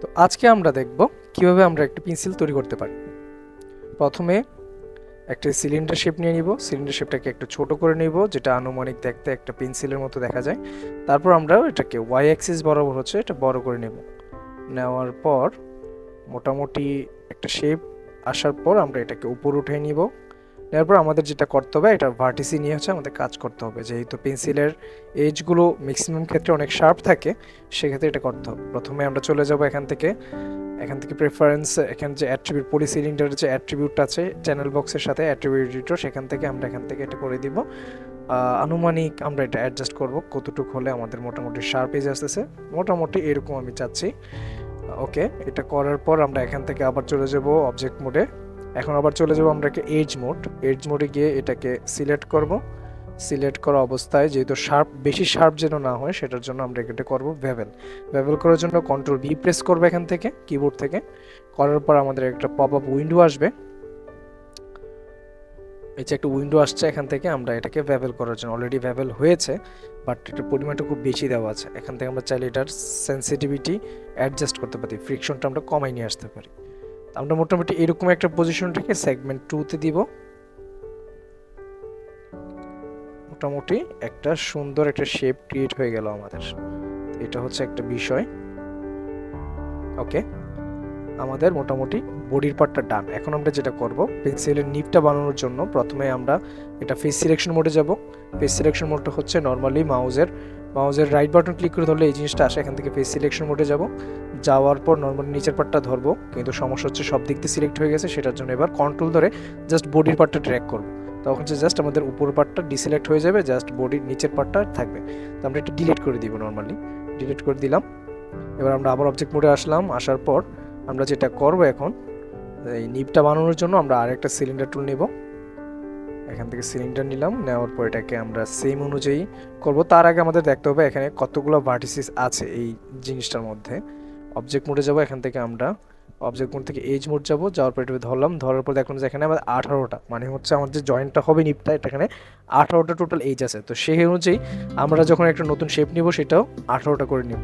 তো আজকে আমরা দেখব কিভাবে আমরা একটা পেন্সিল তৈরি করতে পারি। প্রথমে একটা সিলিন্ডার শেপ নিয়ে নিব। সিলিন্ডার শেপটাকে একটু ছোট করে নিব, যেটা আনুমানিক দেখতে একটা পেন্সিলের মতো দেখা যায়। তারপর আমরা এটাকে ওয়াই অ্যাক্সিস বরাবর হচ্ছে এটা বড় করে নেব। নেওয়ার পর মোটামুটি একটা শেপ আসার পর আমরা এটাকে উপর উঠিয়ে নিব। এরপর আমাদের যেটা করতে হবে, এটা ভার্টিসি নিয়ে হচ্ছে আমাদের কাজ করতে হবে। যেহেতু পেন্সিলের এজগুলো ম্যাক্সিমাম ক্ষেত্রে অনেক শার্প থাকে, সেক্ষেত্রে এটা করতে হবে। প্রথমে আমরা চলে যাব এখান থেকে প্রেফারেন্স, এখানে যে অ্যাট্রিবিউট পলিসিলিন্ডারের যে অ্যাট্রিবিউট আছে চ্যানেল বক্সের সাথে অ্যাট্রিবিউট এডিটর, সেখান থেকে আমরা এখান থেকে এটা করে দিব। আনুমানিক আমরা এটা অ্যাডজাস্ট করব কতটুকু হলে আমাদের মোটামুটি শার্প এজ আসতেছে। মোটামুটি এরকম আমি চাচ্ছি। ওকে, এটা করার পর আমরা এখান থেকে আবার চলে যাব অবজেক্ট মোডে। এখন আবার চলে যাব আমরা একটা এজ মোডে গিয়ে এটাকে সিলেক্ট করব। সিলেক্ট করা অবস্থায় যেহেতু বেশি শার্প যেন না হয়, সেটার জন্য আমরা এটা করব ভেবেল করার জন্য কন্ট্রোল ভি প্রেস করব এখান থেকে কিবোর্ড থেকে। করার পর আমাদের একটা পপ আপ উইন্ডো আসবে। এই যে একটা উইন্ডো আসছে, এখান থেকে আমরা এটাকে ভেবেল করার জন্য, অলরেডি ভেবেল হয়েছে বাট এটার পরিমাণটা খুব বেশি দেওয়া আছে। এখান থেকে আমরা চাইলে এটার সেন্সিটিভিটি অ্যাডজাস্ট করতে পারি, ফ্রিকশনটা আমরা কমাই নিয়ে আসতে পারি। আমরা মোটামুটি এরকম একটা পজিশনটাকে সেগমেন্ট 2-তে দিব। মোটামুটি একটা সুন্দর একটা শেপ ক্রিয়েট হয়ে গেল আমাদের। এটা হচ্ছে একটা বিষয়। ওকে, আমাদের মোটামুটি বডির পার্টটা ডান। এখন আমরা যেটা করব, পেন্সিলের নিপটা বানানোর জন্য প্রথমে আমরা এটা ফেস সিলেকশন মোডে যাব। ফেস সিলেকশন মোডটা হচ্ছে নর্মালি মাউজের রাইট বাটন ক্লিক করে ধরলে এই জিনিসটা আসে। এখান থেকে ফেস সিলেকশন মোডে যাব। যাওয়ার পর নর্মালি নিচের পার্টটা ধরবো, কিন্তু সমস্যা হচ্ছে সব দিক দিয়ে সিলেক্ট হয়ে গেছে। সেটার জন্য এবার কন্ট্রোল ধরে জাস্ট বডির পার্টটা ট্র্যাক করব। তখন জাস্ট আমাদের উপর পার্টটা ডিসিলেক্ট হয়ে যাবে, জাস্ট বডির নিচের পার্টটা থাকবে। তো আমরা এটা ডিলিট করে দিব, নর্মালি ডিলিট করে দিলাম। এবার আমরা আবার অবজেক্ট মোডে আসলাম। আসার পর আমরা যেটা করব, এখন এই নিপটা বানানোর জন্য আমরা আরেকটা সিলিন্ডার টুল নেব। এখান থেকে সিলিন্ডার নিলাম, নেওয়ার পর এটাকে আমরা সেম অনুযায়ী করব। তার আগে আমাদের দেখতে হবে এখানে কতগুলো ভার্টিসিস আছে এই জিনিসটার মধ্যে। অবজেক্ট মোডে যাব, এখান থেকে আমরা অবজেক্ট মোড থেকে এজ মোড যাব। যাওয়ার পর এটা ধরলাম, ধরার পর দেখলাম যে এখানে আমাদের 18টা, মানে হচ্ছে আমার যে জয়েন্টটা হবে নিপটা, এটা এখানে 18টা টোটাল এজ আছে। তো সেই অনুযায়ী আমরা যখন একটা নতুন শেপ নিব, সেটাও 18টা করে নিব।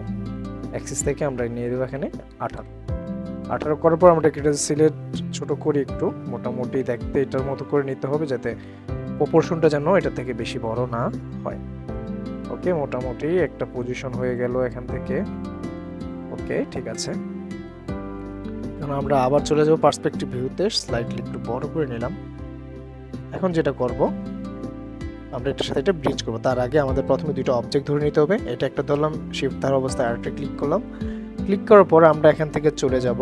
অ্যাক্সিস থেকে আমরা নিয়ে দেবো এখানে 18 করার পর আমরা এটা সিলেক্ট ছোট করে একটু মোটামুটি দেখতে এটার মতো করে নিতে হবে, যাতে প্রপোর্শনটা যেন এটা থেকে বেশি বড় না হয়। ওকে, মোটামুটি একটা পজিশন হয়ে গেল এখান থেকে। ওকে, ঠিক আছে। এখন আমরা আবার চলে যাব পার্সপেক্টিভ ভিউতে, স্লাইডলি একটু বড় করে নিলাম। এখন যেটা করব, আমরা এটার সাথে এটা ব্রিজ করব। তার আগে আমাদের প্রথমে দুটো অবজেক্ট ধরে নিতে হবে। এটা একটা ধরলাম, শিফট ধারা অবস্থায় আরেকটা ক্লিক করলাম। ক্লিক করার পর আমরা এখান থেকে চলে যাব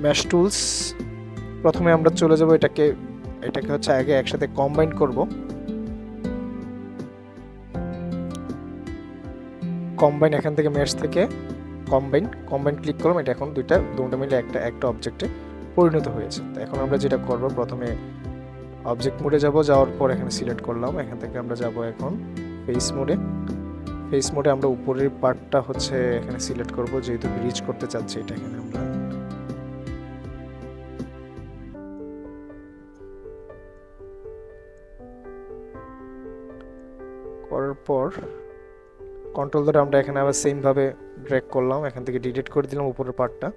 মেশ টুলস। প্রথমে আমরা চলে যাব এটাকে হচ্ছে আগে একসাথে কম্বাইন করব। কম্বাইন, এখান থেকে মেশ থেকে কম্বাইন ক্লিক করলাম। এটা এখন দুটো মিলে একটা অবজেক্টে পরিণত হয়েছে। তো এখন আমরা যেটা করব, প্রথমে অবজেক্ট মোডে যাব। যাওয়ার পর এখানে সিলেক্ট করলাম। এখান থেকে আমরা যাব এখন ফেস মোডে আমরা উপরের পার্টটা হচ্ছে এখানে সিলেক্ট করব, যেহেতু ব্রিজ করতে চাচ্ছি। এটা এখানে আমরা করার পর কন্ট্রোল ধরে আমরা এখানে আবার সেম ভাবে ড্র্যাগ করলাম। এখান থেকে ডিলিট করে দিলাম উপরের পার্টটা।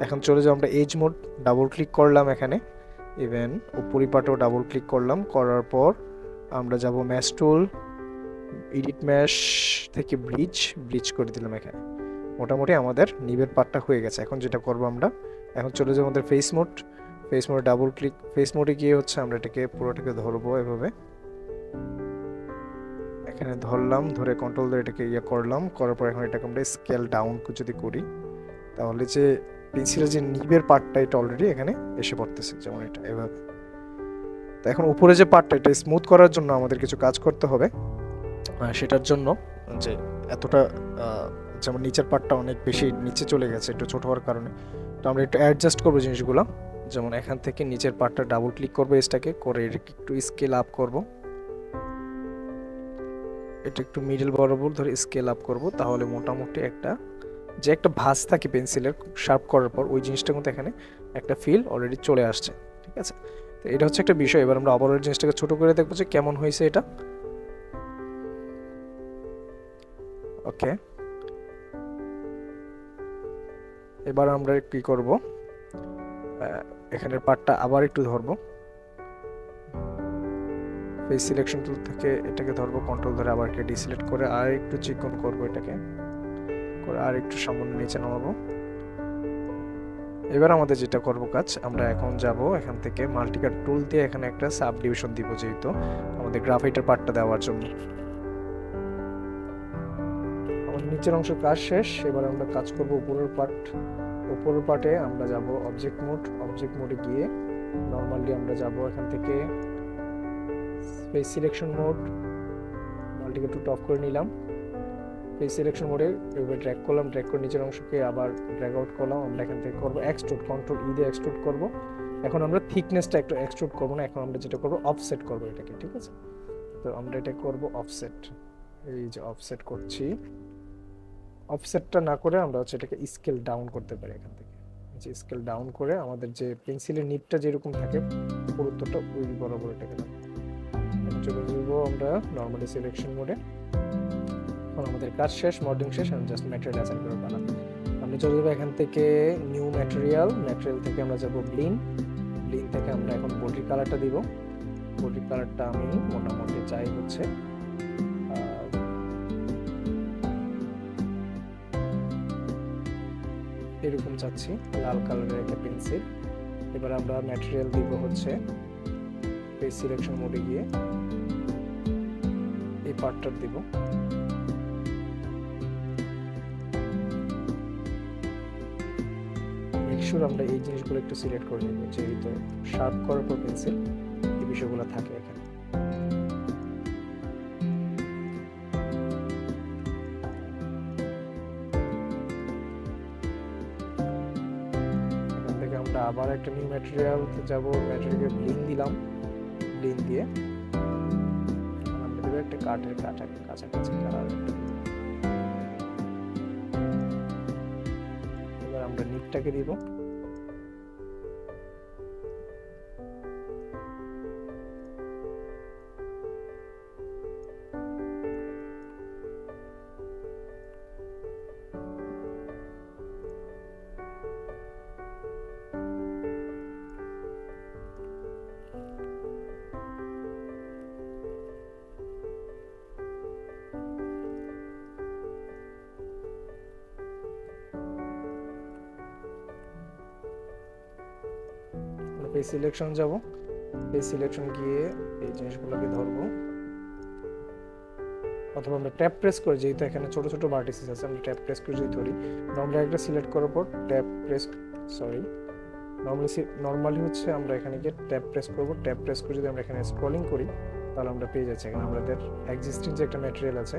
এখন চলে যাও আমরা এজ মোড, ডাবল ক্লিক করলাম এখানে, ইভেন উপরি পার্টেও ডাবল ক্লিক করলাম। করার পর আমরা যাব ম্যাশ টুল, এডিট ম্যাশ থেকে ব্রিজ করে দিলাম এখানে। মোটামুটি আমাদের নিবের পার্টটা হয়ে গেছে। এখন যেটা করব, আমরা এখন চলে যাবো আমাদের ফেস মোডে ডাবল ক্লিক। ফেস মোডে গিয়ে হচ্ছে আমরা এটাকে পুরোটাকে ধরবো এভাবে। এখানে ধরলাম, ধরে কন্ট্রোল ধরে এটাকে করলাম। করার পর এখন এটাকে আমরা স্কেল ডাউন যদি করি, তাহলে যে পেন্সিলের যে নিবের পার্টটা, এটা অলরেডি এখানে এসে পড়তেছে, যেমন এটা এভাবে। তো এখন উপরে যে পার্টটা, এটা স্মুথ করার জন্য আমাদের কিছু কাজ করতে হবে। সেটার জন্য যে এতটা যেমন নিচের পার্টটা অনেক বেশি নিচে চলে গেছে একটু ছোট হওয়ার কারণে, তো আমরা একটু অ্যাডজাস্ট করবো জিনিসগুলো। যেমন এখান থেকে নিচের পার্টটা ডাবল ক্লিক করবো, এটাকে করে একটু স্কেল আপ করবো। এটা একটু মিডল বরাবর ধরে স্কেল আপ করব। তাহলে মোটামুটি একটা ভাঁজ থাকে পেন্সিলের শার্প করার পর, ওই জিনিসটা কিন্তু এখানে একটা ফিল অলরেডি চলে আসছে। ঠিক আছে, তো এটা হচ্ছে একটা বিষয়। এবার আমরা আবার ওই জিনিসটাকে ছোট করে দেখবো যে কেমন হয়েছে এটা। ওকে, এবার আমরা কি করব, এখানের পার্টটা আবার একটু ধরবো, ফেস সিলেকশন টুল থেকে এটাকে ধরবো, কন্ট্রোল ধরে আবার ডিসিলেক্ট করে আর একটু চিকন করব, এটাকে করে আর একটু সামান্য নিচে নামাবো। এবার আমাদের যেটা করব কাজ, আমরা এখন যাব এখান থেকে মাল্টিকাট টুল দিয়ে এখানে একটা সাব ডিভিশন দিব, যেহেতু আমাদের গ্রাফাইটের পার্টটা দেওয়ার জন্য। আমাদের নিচের অংশ কাজ শেষ, এবার আমরা কাজ করব উপরের পার্ট। উপরের পার্টে আমরা যাব অবজেক্ট মোডে গিয়ে নরমালি আমরা যাব এখান থেকে face selection mode, multicut tool off করে নিলাম। ফেস সিলেকশন মোডে এবার ড্র্যাগ করলাম, ড্র্যাগ করে নিচের অংশকে আবার ড্র্যাগ আউট করলাম। আমরা এখান থেকে করব এক্সট্রুড, কন্ট্রোল ই দিয়ে এক্সট্রুড করব। এখন আমরা থিকনেসটা একটু এক্সট্রুড করব না, এখন আমরা যেটা করব অফসেট করব এটাকে, ঠিক আছে? তো আমরা এটা করব অফসেট, এই যে অফসেট করছি। অফসেটটা না করে আমরা হচ্ছে এটাকে স্কেল ডাউন করতে পারি এখান থেকে, যে স্কেল ডাউন করে আমাদের যে পেন্সিলের নিপটা যেরকম থাকে পুরুত্বটা ওই বরাবর এটাকে চলে যাব আমরা নরমালি সিলেকশন মোডে। এখন আমাদের কাজ শেষ, মডেলিং শেষ, আমি জাস্ট ম্যাটেরিয়াল অ্যাসাইন করে পেলাম। আমরা চলে যাবো এখান থেকে নিউ ম্যাটেরিয়াল থেকে আমরা যাব ব্লিন থেকে আমরা এখন বডি কালারটা দিব। বডি কালারটা আমি মোটামুটি চাই হচ্ছে এরকম চাচ্ছি, লাল কালারের একটা পেন্সিল। এবার আমরা ম্যাটেরিয়াল দিব হচ্ছে ফেস সিলেকশন মোডে গিয়ে এই পার্টটা দিব। মেকশিওর আমরা এই জিনিসগুলো একটু সিলেক্ট করে নেব, যেহেতু শার্প করার পর পেন্সিল এই বিষয়গুলো থাকে এখানে। এখান থেকে আমরা আবার একটা নিউ ম্যাটেরিয়াল যাব, ম্যাটেরিয়ালকে ব্লিন দিলাম, ব্লিন দিয়ে আমরা দেব একটা কাঠের কাছাকাছি কালার। এবার আমরা নিটটাকে দিব, ফেস সিলেকশন যাব, ফেস সিলেকশন গিয়ে এই জিনিসগুলোকে ধরবো, অথবা আমরা ট্যাপ প্রেস করে, যেহেতু এখানে ছোট ছোট ভার্টিসেস আছে, আমরা ট্যাপ প্রেস করে যদি ধরি, নর্মালি একটা সিলেক্ট করার পর ট্যাপ প্রেস, নর্মালি হচ্ছে আমরা এখানে গিয়ে ট্যাপ প্রেস করব। ট্যাপ প্রেস করে যদি আমরা এখানে স্ক্রলিং করি তাহলে আমরা পেয়ে যাচ্ছি এখানে আমাদের এক্সিস্টিং যে একটা ম্যাটেরিয়াল আছে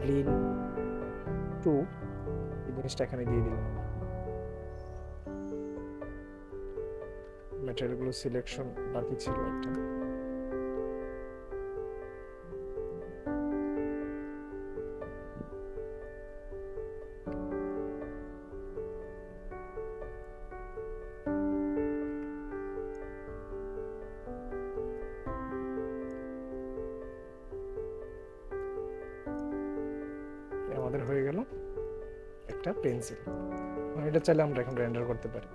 ব্লিন 2, এই জিনিসটা এখানে দিয়ে দিলাম। ম্যাটেরিয়ালগুলো সিলেকশন বাকি ছিল একটা, আমাদের হয়ে গেল একটা পেন্সিল। এটা চাইলে আমরা এখন রেন্ডার করতে পারি।